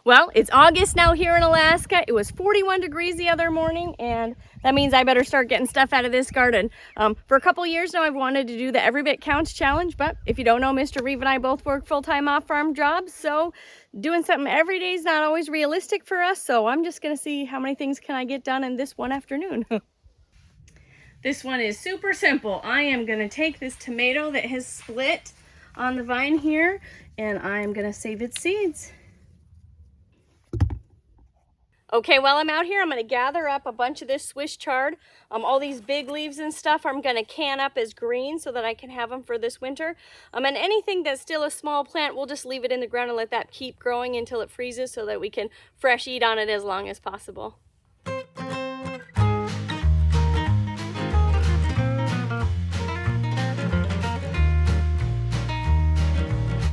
Well, it's August now here in Alaska. It was 41 degrees the other morning, and that means I better start getting stuff out of this garden. For a couple years now, I've wanted to do the Every Bit Counts challenge, but if you don't know, Mr. Reeve and I both work full-time off-farm jobs, so doing something every day is not always realistic for us, so I'm just gonna see how many things can I get done in this one afternoon. This one is super simple. I am gonna take this tomato that has split on the vine here, and I am gonna save its seeds. Okay, while I'm out here, I'm going to gather up a bunch of this Swiss chard. All these big leaves and stuff I'm going to can up as green so that I can have them for this winter. And anything that's still a small plant, we'll just leave it in the ground and let that keep growing until it freezes so that we can fresh eat on it as long as possible.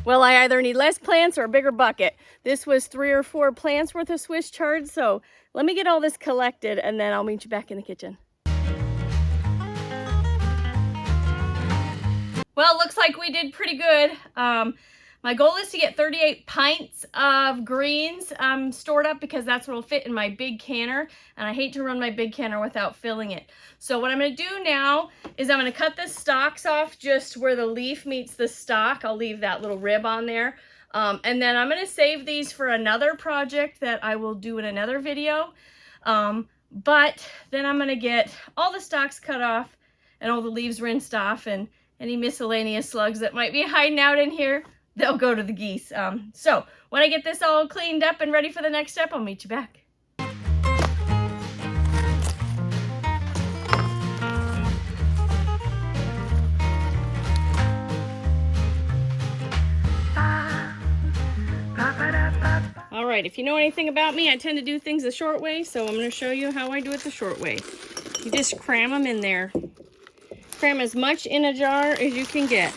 Well, I either need less plants or a bigger bucket. This was 3 or 4 plants worth of Swiss chard, so let me get all this collected and then I'll meet you back in the kitchen. Well, it looks like we did pretty good. My goal is to get 38 pints of greens stored up because that's what will fit in my big canner, and I hate to run my big canner without filling it. So what I'm going to do now is I'm going to cut the stalks off just where the leaf meets the stalk. I'll leave that little rib on there. And then I'm going to save these for another project that I will do in another video. But then I'm going to get all the stalks cut off and all the leaves rinsed off, and any miscellaneous slugs that might be hiding out in here, they'll go to the geese. So when I get this all cleaned up and ready for the next step, I'll meet you back. All right, if you know anything about me, I tend to do things the short way, so I'm going to show you how I do it the short way. You just cram them in there. Cram as much in a jar as you can get.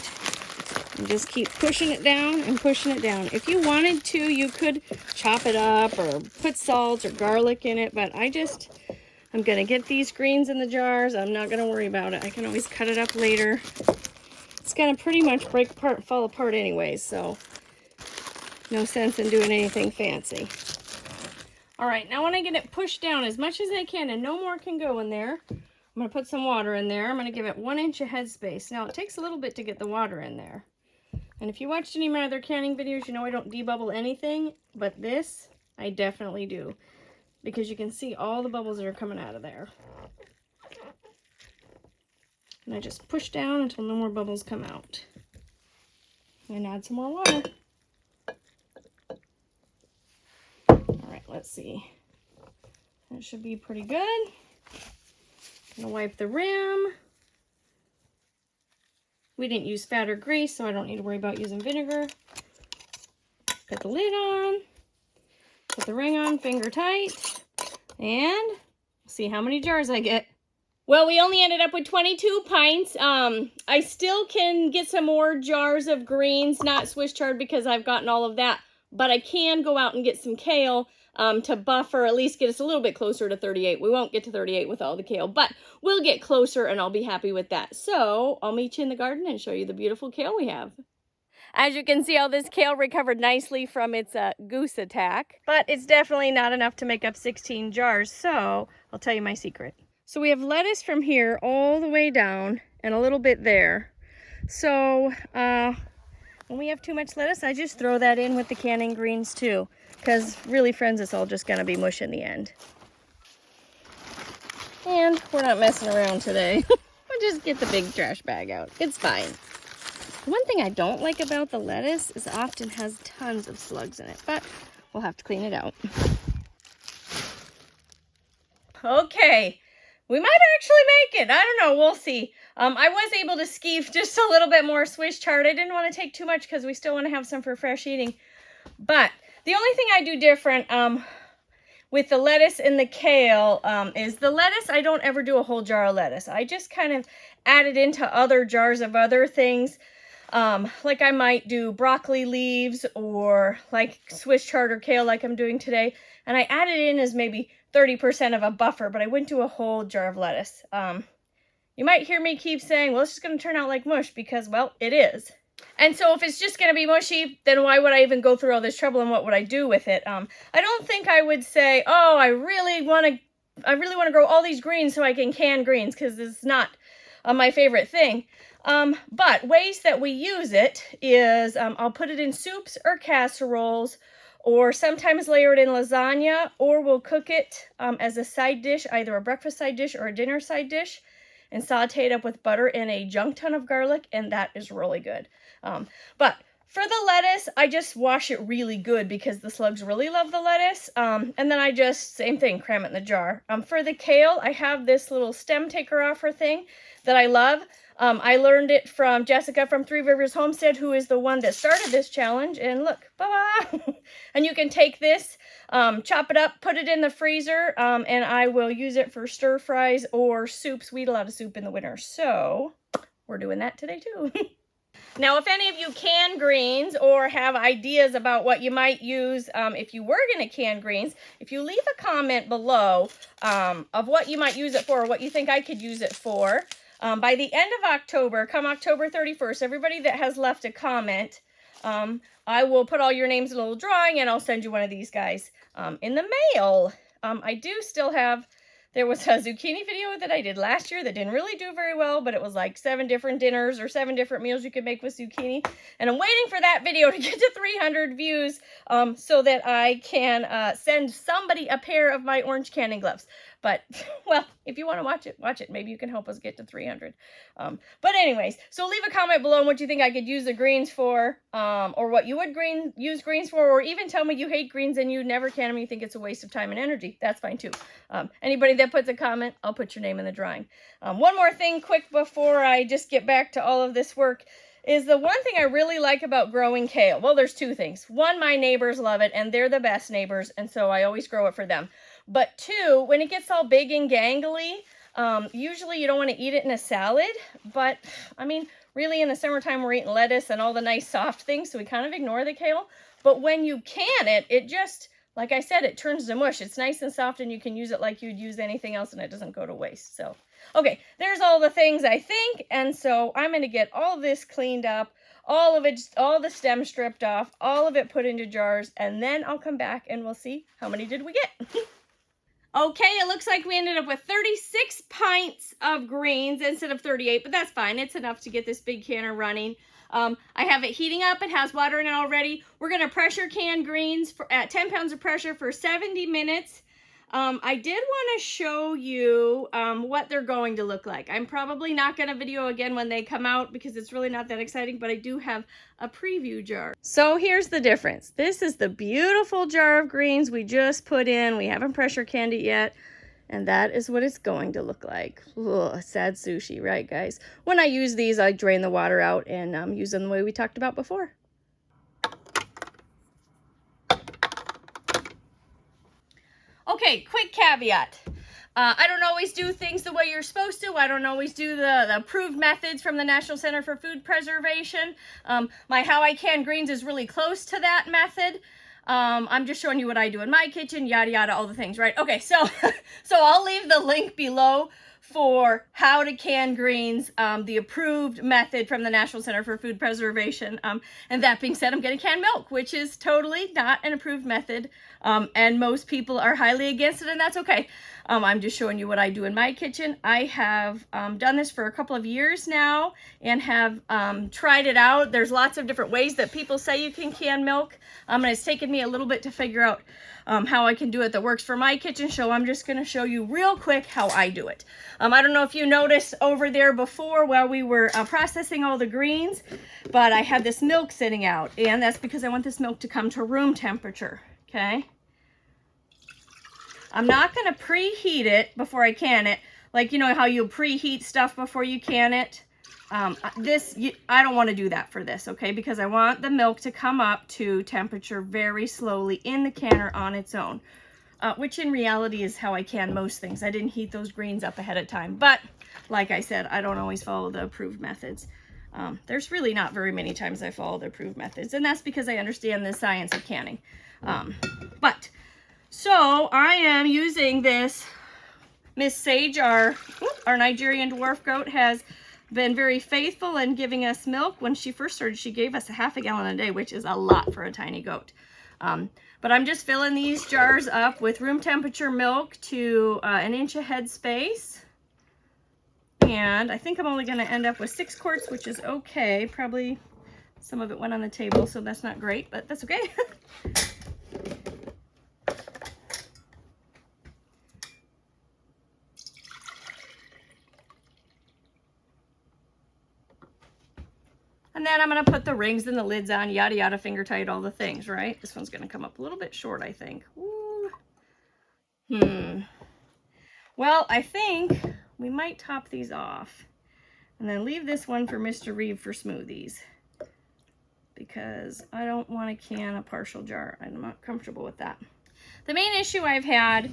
And just keep pushing it down and pushing it down. If you wanted to, you could chop it up or put salt or garlic in it, but I'm going to get these greens in the jars. I'm not going to worry about it. I can always cut it up later. It's going to pretty much break apart, fall apart anyways, so no sense in doing anything fancy. All right, now when I get it pushed down as much as I can, and no more can go in there, I'm going to put some water in there. I'm going to give it 1 inch of headspace. Now, it takes a little bit to get the water in there. And if you watched any of my other canning videos, you know I don't debubble anything, but this, I definitely do. Because you can see all the bubbles that are coming out of there. And I just push down until no more bubbles come out. And add some more water. Alright, let's see. That should be pretty good. I'm going to wipe the rim. We didn't use fat or grease, so I don't need to worry about using vinegar. Put the lid on. Put the ring on, finger tight. And see how many jars I get. Well, we only ended up with 22 pints. I still can get some more jars of greens, not Swiss chard because I've gotten all of that. But I can go out and get some kale to buffer, at least get us a little bit closer to 38. We won't get to 38 with all the kale, but we'll get closer and I'll be happy with that. So I'll meet you in the garden and show you the beautiful kale we have. As you can see, all this kale recovered nicely from its goose attack, but it's definitely not enough to make up 16 jars, so I'll tell you my secret. So we have lettuce from here all the way down and a little bit there. So when we have too much lettuce, I just throw that in with the canning greens too. Because really, friends, it's all just going to be mush in the end. And we're not messing around today. We'll just get the big trash bag out. It's fine. One thing I don't like about the lettuce is it often has tons of slugs in it. But we'll have to clean it out. Okay. We might actually make it. I don't know. We'll see. I was able to skeeve just a little bit more Swiss chard. I didn't want to take too much because we still want to have some for fresh eating. But the only thing I do different with the lettuce and the kale is the lettuce, I don't ever do a whole jar of lettuce. I just kind of add it into other jars of other things. Like I might do broccoli leaves or like Swiss chard or kale like I'm doing today. And I add it in as maybe 30% of a buffer, but I wouldn't do a whole jar of lettuce. You might hear me keep saying, well, it's just going to turn out like mush because, well, it is. And so if it's just going to be mushy, then why would I even go through all this trouble, and what would I do with it? I don't think I would say, oh, I really want to grow all these greens so I can can greens, because it's not my favorite thing. But ways that we use it is I'll put it in soups or casseroles, or sometimes layer it in lasagna, or we'll cook it as a side dish, either a breakfast side dish or a dinner side dish, and saute it up with butter and a junk ton of garlic, and that is really good. But for the lettuce, I just wash it really good because the slugs really love the lettuce. And then I just, same thing, cram it in the jar. For the kale, I have this little stem taker offer thing that I love. I learned it from Jessica from Three Rivers Homestead, who is the one that started this challenge. And look, bye-bye. And you can take this, chop it up, put it in the freezer, and I will use it for stir fries or soups. We eat a lot of soup in the winter, so we're doing that today too. Now, if any of you can greens or have ideas about what you might use if you were going to can greens, if you leave a comment below of what you might use it for, or what you think I could use it for, by the end of October, come October 31st, everybody that has left a comment, I will put all your names in a little drawing, and I'll send you one of these guys in the mail. I do still have... There was a zucchini video that I did last year that didn't really do very well, but it was like 7 different dinners or 7 different meals you could make with zucchini. And I'm waiting for that video to get to 300 views so that I can send somebody a pair of my orange canning gloves. But, well, if you want to watch it. Maybe you can help us get to 300. But anyways, so leave a comment below on what you think I could use the greens for, or what you would use greens for, or even tell me you hate greens and you never can them, you think it's a waste of time and energy. That's fine too. Anybody that puts a comment, I'll put your name in the drawing. One more thing quick before I just get back to all of this work is the one thing I really like about growing kale. Well, there's 2 things. One, my neighbors love it, and they're the best neighbors, and so I always grow it for them. But 2, when it gets all big and gangly, usually you don't want to eat it in a salad, but I mean, really in the summertime we're eating lettuce and all the nice soft things, so we kind of ignore the kale. But when you can it, it just, like I said, it turns to mush. It's nice and soft, and you can use it like you'd use anything else, and it doesn't go to waste. So, okay, there's all the things I think, and so I'm going to get all this cleaned up, all of it, all the stems stripped off, all of it put into jars, and then I'll come back and we'll see how many did we get. Okay, it looks like we ended up with 36 pints of greens instead of 38, but that's fine. It's enough to get this big canner running. I have it heating up. It has water in it already. We're going to pressure can greens at 10 pounds of pressure for 70 minutes. I did want to show you what they're going to look like. I'm probably not going to video again when they come out because it's really not that exciting, but I do have a preview jar. So here's the difference. This is the beautiful jar of greens we just put in. We haven't pressure canned it yet. And that is what it's going to look like. Ugh, sad sushi, right, guys? When I use these, I drain the water out and use them the way we talked about before. Okay, quick caveat. I don't always do things the way you're supposed to. I don't always do the approved methods from the National Center for Food Preservation. My How I Can Greens is really close to that method. I'm just showing you what I do in my kitchen, yada yada, all the things, right? Okay, so I'll leave the link below for how to can greens, the approved method from the National Center for Food Preservation. And that being said, I'm getting canned milk, which is totally not an approved method. And most people are highly against it, and that's okay. I'm just showing you what I do in my kitchen. I have done this for a couple of years now and have tried it out. There's lots of different ways that people say you can can milk. And it's taken me a little bit to figure out how I can do it that works for my kitchen. So I'm just going to show you real quick how I do it. I don't know if you noticed over there before while we were processing all the greens, but I had this milk sitting out, and that's because I want this milk to come to room temperature, okay? I'm not going to preheat it before I can it, like you know how you preheat stuff before you can it. I don't want to do that for this, okay? Because I want the milk to come up to temperature very slowly in the canner on its own, which in reality is how I can most things. I didn't heat those greens up ahead of time, but like I said, I don't always follow the approved methods. There's really not very many times I follow the approved methods, and that's because I understand the science of canning. So I am using this Miss Sage, our Nigerian dwarf goat, has been very faithful in giving us milk. When she first started, she gave us a half a gallon a day, which is a lot for a tiny goat. But I'm just filling these jars up with room temperature milk to 1 inch a head space. And I think I'm only going to end up with 6 quarts, which is okay. Probably some of it went on the table, so that's not great, but that's okay. And then I'm going to put the rings and the lids on, yada yada, finger tight, all the things, right? This one's going to come up a little bit short, I think. Ooh. Well, I think we might top these off and then leave this one for Mr. Reeve for smoothies, because I don't want to can a partial jar. I'm not comfortable with that. The main issue I've had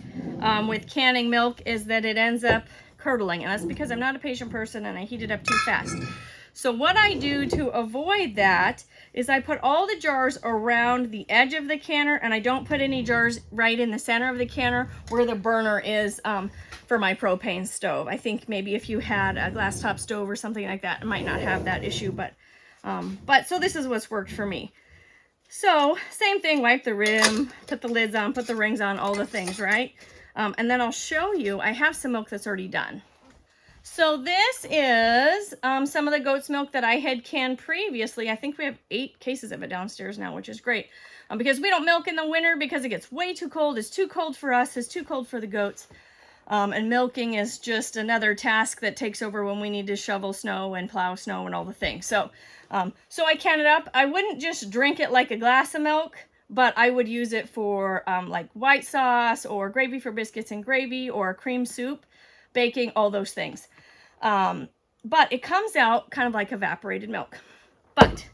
with canning milk is that it ends up curdling, and that's because I'm not a patient person and I heat it up too fast. So what I do to avoid that is I put all the jars around the edge of the canner, and I don't put any jars right in the center of the canner where the burner is for my propane stove. I think maybe if you had a glass top stove or something like that, it might not have that issue, but so this is what's worked for me. So same thing, wipe the rim, put the lids on, put the rings on, all the things, right? And then I'll show you, I have some milk that's already done. So this is some of the goat's milk that I had canned previously. I think we have 8 cases of it downstairs now, which is great. Because we don't milk in the winter because it gets way too cold. It's too cold for us. It's too cold for the goats. And milking is just another task that takes over when we need to shovel snow and plow snow and all the things. So I can it up. I wouldn't just drink it like a glass of milk, but I would use it for like white sauce or gravy for biscuits and gravy or cream soup, baking, all those things. But it comes out kind of like evaporated milk. But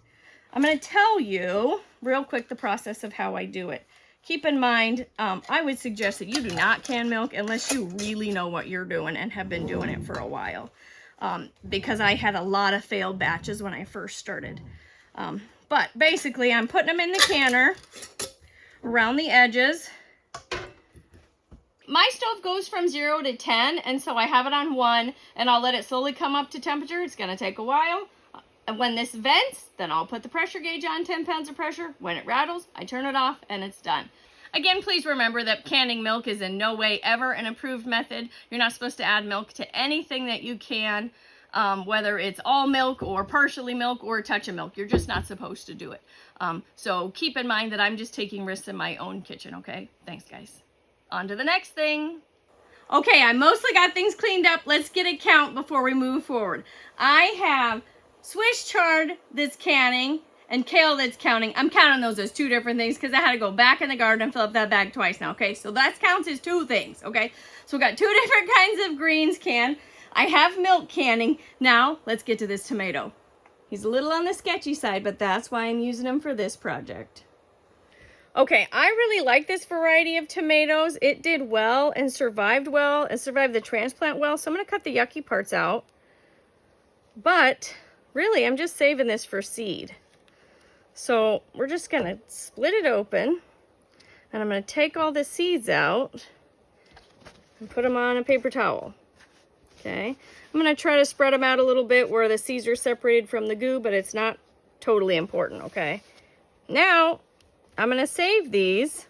I'm going to tell you real quick the process of how I do it. Keep in mind, I would suggest that you do not can milk unless you really know what you're doing and have been doing it for a while. Because I had a lot of failed batches when I first started. But basically, I'm putting them in the canner around the edges. My stove goes from 0 to 10, and so I have it on 1, and I'll let it slowly come up to temperature. It's going to take a while. And when this vents, then I'll put the pressure gauge on, 10 pounds of pressure. When it rattles, I turn it off, and it's done. Again, please remember that canning milk is in no way ever an approved method. You're not supposed to add milk to anything that you can, whether it's all milk or partially milk or a touch of milk. You're just not supposed to do it. So keep in mind that I'm just taking risks in my own kitchen, okay? Thanks, guys. On to the next thing. Okay, I mostly got things cleaned up. Let's get a count before we move forward. I have Swiss chard that's canning and kale that's counting. I'm counting those as 2 different things because I had to go back in the garden and fill up that bag twice now, okay? So that counts as 2 things, okay? So we got 2 different kinds of greens canned. I have milk canning. Now, let's get to this tomato. He's a little on the sketchy side, but that's why I'm using him for this project. Okay, I really like this variety of tomatoes. It did well and survived the transplant well. So I'm going to cut the yucky parts out. But really, I'm just saving this for seed. So we're just going to split it open. And I'm going to take all the seeds out and put them on a paper towel. Okay, I'm going to try to spread them out a little bit where the seeds are separated from the goo, but it's not totally important, okay? Now, I'm going to save these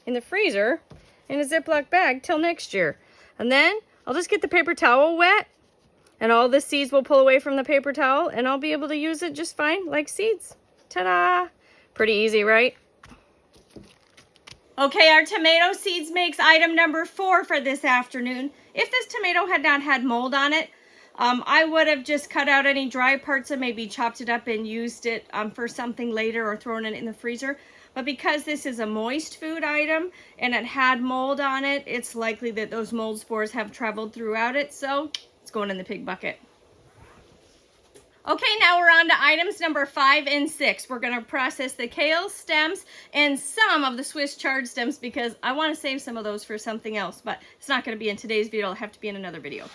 in the freezer in a Ziploc bag till next year. And then I'll just get the paper towel wet and all the seeds will pull away from the paper towel and I'll be able to use it just fine like seeds. Ta-da! Pretty easy, right? Okay, our tomato seeds makes item number 4 for this afternoon. If this tomato had not had mold on it, I would have just cut out any dry parts and maybe chopped it up and used it for something later or thrown it in the freezer. But because this is a moist food item and it had mold on it, it's likely that those mold spores have traveled throughout it. So it's going in the pig bucket. Okay, now we're on to items number 5 and 6. We're going to process the kale stems and some of the Swiss chard stems because I want to save some of those for something else. But it's not going to be in today's video. It'll have to be in another video.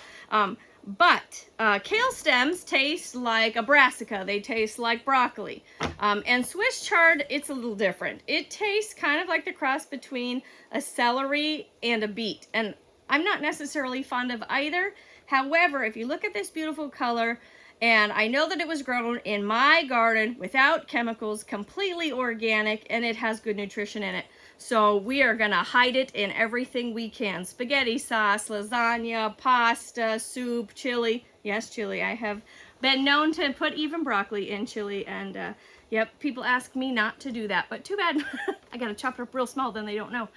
But kale stems taste like a brassica. They taste like broccoli. And Swiss chard, it's a little different. It tastes kind of like the cross between a celery and a beet. And I'm not necessarily fond of either However, if you look at this beautiful color, and I know that it was grown in my garden without chemicals, completely organic, and it has good nutrition in it. So we are gonna hide it in everything we can. Spaghetti sauce, lasagna, pasta, soup, chili. Yes, chili. I have been known to put even broccoli in chili, and yep, people ask me not to do that, but too bad. I gotta chop it up real small, then they don't know.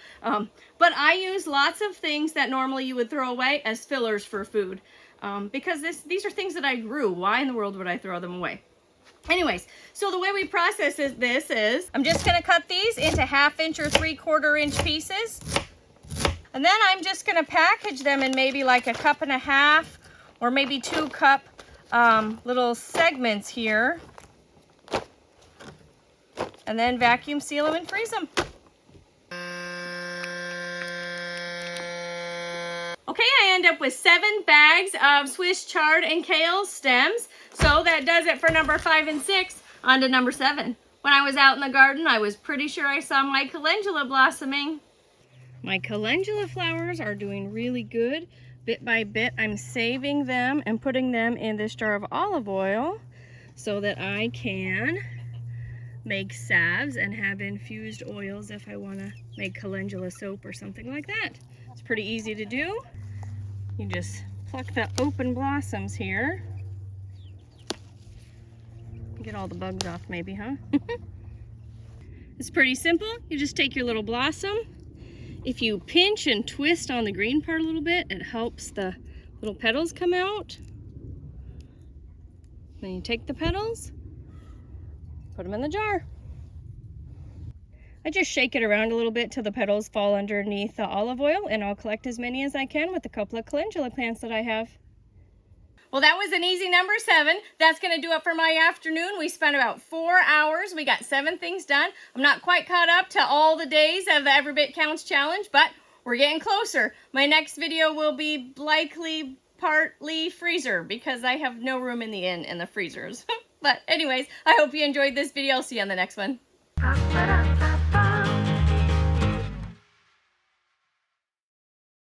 But I use lots of things that normally you would throw away as fillers for food, because these are things that I grew. Why in the world would I throw them away? Anyways, so the way we process this is, I'm just gonna cut these into 1/2 inch or 3/4 inch pieces. And then I'm just gonna package them in maybe like 1.5 cups or maybe 2 cup little segments here. And then vacuum seal them and freeze them. Okay, I end up with 7 bags of Swiss chard and kale stems. So that does it for number 5 and 6. On to number 7. When I was out in the garden, I was pretty sure I saw my calendula blossoming. My calendula flowers are doing really good. Bit by bit, I'm saving them and putting them in this jar of olive oil so that I can make salves and have infused oils if I want to make calendula soap or something like that. It's pretty easy to do. You just pluck the open blossoms here. Get all the bugs off maybe, huh? It's pretty simple. You just take your little blossom. If you pinch and twist on the green part a little bit, it helps the little petals come out. Then you take the petals, put them in the jar. I just shake it around a little bit till the petals fall underneath the olive oil, and I'll collect as many as I can with a couple of calendula plants that I have. Well, that was an easy number 7. That's going to do it for my afternoon. We spent about 4 hours. We got 7 things done. I'm not quite caught up to all the days of the Every Bit Counts challenge, but we're getting closer. My next video will be likely partly freezer because I have no room in the inn in the freezers. But anyways, I hope you enjoyed this video. I'll see you on the next one.